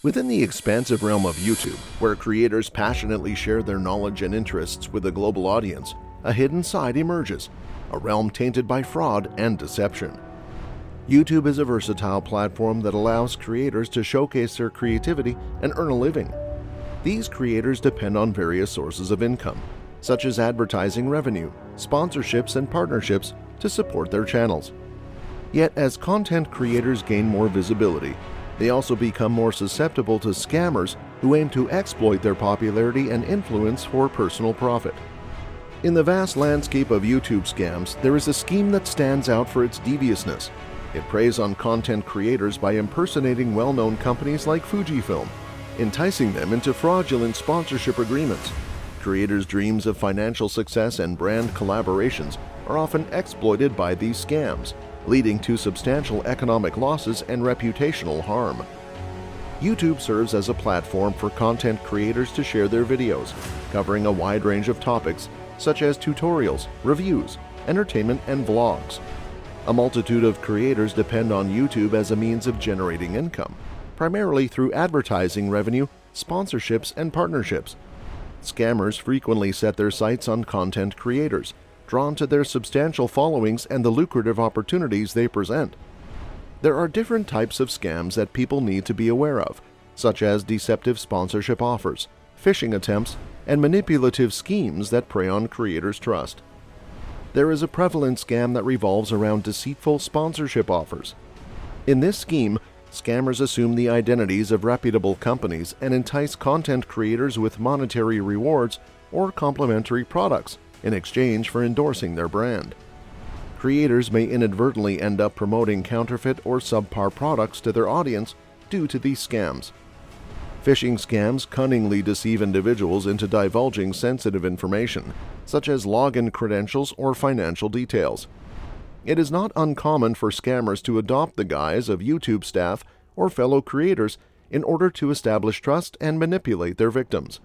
Within the expansive realm of YouTube, where creators passionately share their knowledge and interests with a global audience, a hidden side emerges, a realm tainted by fraud and deception. YouTube is a versatile platform that allows creators to showcase their creativity and earn a living. These creators depend on various sources of income, such as advertising revenue, sponsorships, and partnerships to support their channels. Yet, as content creators gain more visibility, they also become more susceptible to scammers who aim to exploit their popularity and influence for personal profit. In the vast landscape of YouTube scams, there is a scheme that stands out for its deviousness. It preys on content creators by impersonating well-known companies like Fujifilm, enticing them into fraudulent sponsorship agreements. Creators' dreams of financial success and brand collaborations are often exploited by these scams, leading to substantial economic losses and reputational harm. YouTube serves as a platform for content creators to share their videos, covering a wide range of topics such as tutorials, reviews, entertainment, and vlogs. A multitude of creators depend on YouTube as a means of generating income, primarily through advertising revenue, sponsorships, and partnerships. Scammers frequently set their sights on content creators, drawn to their substantial followings and the lucrative opportunities they present. There are different types of scams that people need to be aware of, such as deceptive sponsorship offers, phishing attempts, and manipulative schemes that prey on creators' trust. There is a prevalent scam that revolves around deceitful sponsorship offers. In this scheme, scammers assume the identities of reputable companies and entice content creators with monetary rewards or complimentary products in exchange for endorsing their brand. Creators may inadvertently end up promoting counterfeit or subpar products to their audience due to these scams. Phishing scams cunningly deceive individuals into divulging sensitive information, such as login credentials or financial details. It is not uncommon for scammers to adopt the guise of YouTube staff or fellow creators in order to establish trust and manipulate their victims.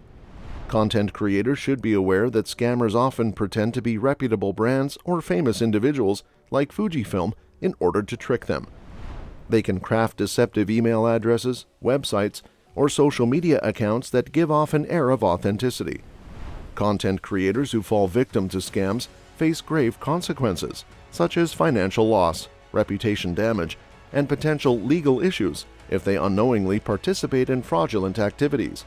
Content creators should be aware that scammers often pretend to be reputable brands or famous individuals like Fujifilm in order to trick them. They can craft deceptive email addresses, websites, or social media accounts that give off an air of authenticity. Content creators who fall victim to scams face grave consequences, such as financial loss, reputation damage, and potential legal issues if they unknowingly participate in fraudulent activities.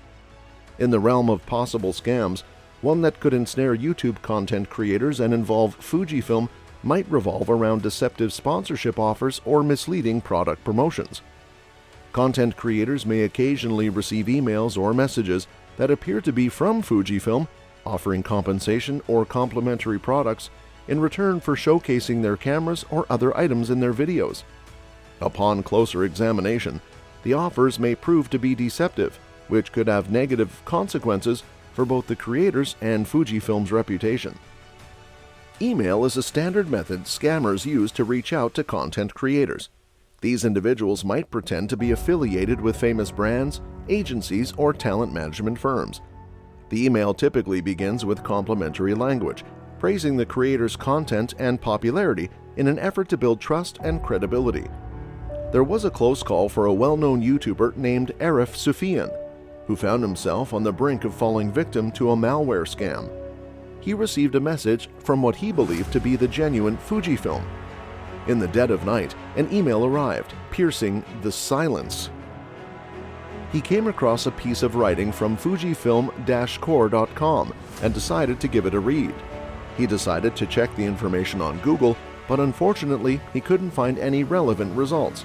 In the realm of possible scams, one that could ensnare YouTube content creators and involve Fujifilm might revolve around deceptive sponsorship offers or misleading product promotions. Content creators may occasionally receive emails or messages that appear to be from Fujifilm, offering compensation or complimentary products in return for showcasing their cameras or other items in their videos. Upon closer examination, the offers may prove to be deceptive, which could have negative consequences for both the creators and Fujifilm's reputation. Email is a standard method scammers use to reach out to content creators. These individuals might pretend to be affiliated with famous brands, agencies, or talent management firms. The email typically begins with complimentary language, praising the creator's content and popularity in an effort to build trust and credibility. There was a close call for a well-known YouTuber named Arif Sufian, who found himself on the brink of falling victim to a malware scam. He received a message from what he believed to be the genuine Fujifilm. In the dead of night, an email arrived, piercing the silence. He came across a piece of writing from Fujifilm-core.com and decided to give it a read. He decided to check the information on Google, but unfortunately, he couldn't find any relevant results.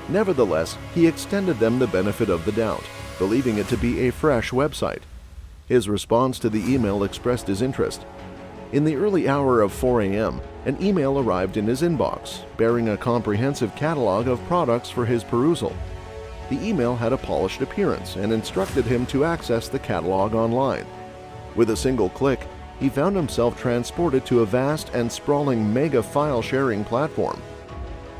Nevertheless, he extended them the benefit of the doubt, believing it to be a fresh website. His response to the email expressed his interest. In the early hour of 4 a.m., an email arrived in his inbox, bearing a comprehensive catalog of products for his perusal. The email had a polished appearance and instructed him to access the catalog online. With a single click, he found himself transported to a vast and sprawling mega file-sharing platform.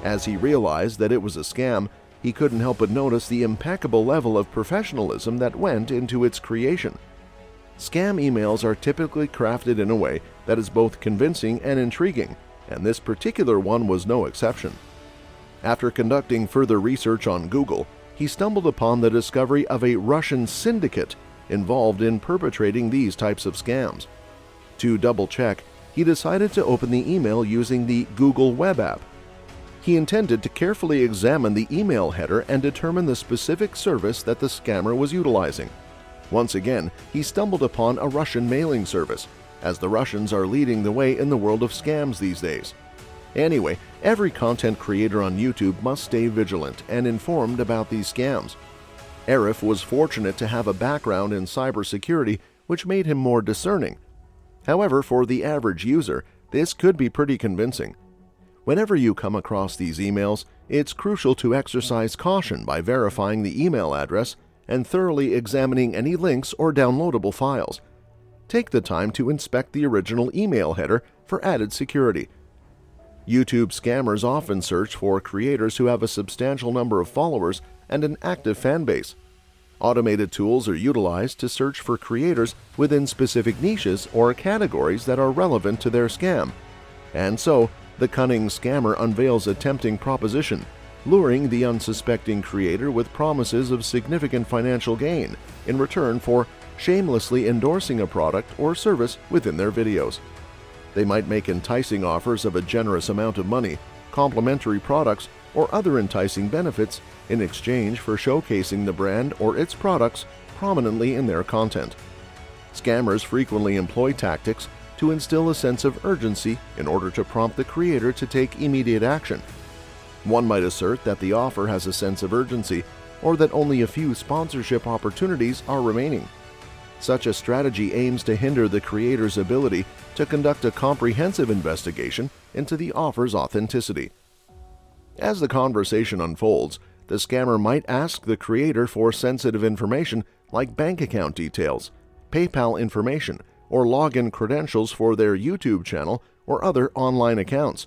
As he realized that it was a scam, he couldn't help but notice the impeccable level of professionalism that went into its creation. Scam emails are typically crafted in a way that is both convincing and intriguing, and this particular one was no exception. After conducting further research on Google, he he stumbled upon the discovery of a Russian syndicate involved in perpetrating these types of scams. To double-check, he decided to open the email using the Google Web app. He intended to carefully examine the email header and determine the specific service that the scammer was utilizing. Once again, he stumbled upon a Russian mailing service, as the Russians are leading the way in the world of scams these days. Anyway, every content creator on YouTube must stay vigilant and informed about these scams. Arif was fortunate to have a background in cybersecurity, which made him more discerning. However, for the average user, this could be pretty convincing. Whenever you come across these emails, it's crucial to exercise caution by verifying the email address and thoroughly examining any links or downloadable files. Take the time to inspect the original email header for added security. YouTube scammers often search for creators who have a substantial number of followers and an active fan base. Automated tools are utilized to search for creators within specific niches or categories that are relevant to their scam. And so, the cunning scammer unveils a tempting proposition, luring the unsuspecting creator with promises of significant financial gain in return for shamelessly endorsing a product or service within their videos. They might make enticing offers of a generous amount of money, complimentary products, or other enticing benefits in exchange for showcasing the brand or its products prominently in their content. Scammers frequently employ tactics to instill a sense of urgency in order to prompt the creator to take immediate action. One might assert that the offer has a sense of urgency or that only a few sponsorship opportunities are remaining. Such a strategy aims to hinder the creator's ability to conduct a comprehensive investigation into the offer's authenticity. As the conversation unfolds, the scammer might ask the creator for sensitive information like bank account details, PayPal information, or login credentials for their YouTube channel or other online accounts.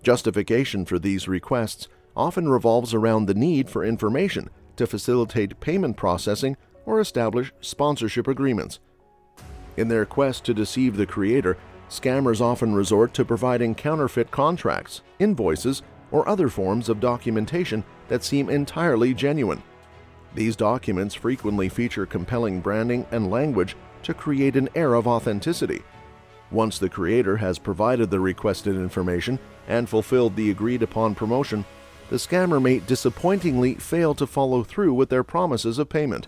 Justification for these requests often revolves around the need for information to facilitate payment processing or establish sponsorship agreements. In their quest to deceive the creator, scammers often resort to providing counterfeit contracts, invoices, or other forms of documentation that seem entirely genuine. These documents frequently feature compelling branding and language to create an air of authenticity. Once the creator has provided the requested information and fulfilled the agreed-upon promotion, the scammer may disappointingly fail to follow through with their promises of payment.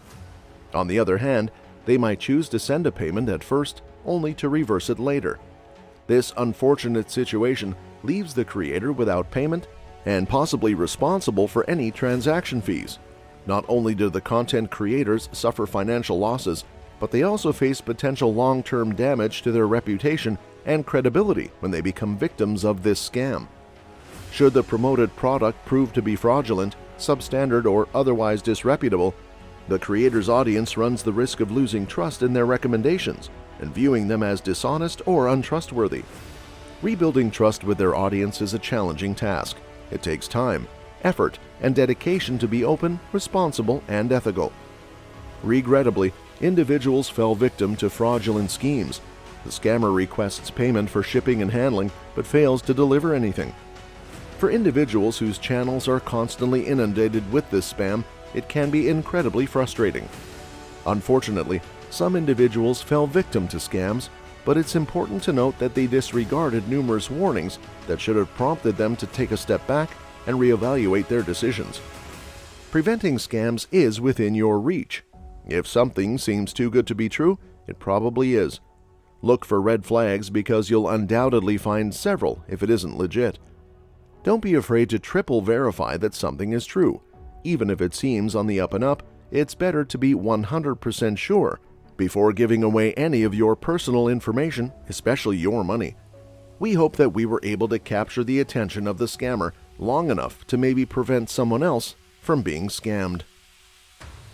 On the other hand, they might choose to send a payment at first, only to reverse it later. This unfortunate situation leaves the creator without payment and possibly responsible for any transaction fees. Not only do the content creators suffer financial losses, but they also face potential long-term damage to their reputation and credibility when they become victims of this scam. Should the promoted product prove to be fraudulent, substandard, or otherwise disreputable, the creator's audience runs the risk of losing trust in their recommendations and viewing them as dishonest or untrustworthy. Rebuilding trust with their audience is a challenging task. It takes time, effort, and dedication to be open, responsible, and ethical. Regrettably, individuals fell victim to fraudulent schemes. The scammer requests payment for shipping and handling but fails to deliver anything. For individuals whose channels are constantly inundated with this spam, it can be incredibly frustrating. Unfortunately, some individuals fell victim to scams, but it's important to note that they disregarded numerous warnings that should have prompted them to take a step back and reevaluate their decisions. Preventing scams is within your reach. If something seems too good to be true, it probably is. Look for red flags because you'll undoubtedly find several if it isn't legit. Don't be afraid to triple verify that something is true. Even if it seems on the up and up, it's better to be 100% sure before giving away any of your personal information, especially your money. We hope that we were able to capture the attention of the scammer long enough to maybe prevent someone else from being scammed.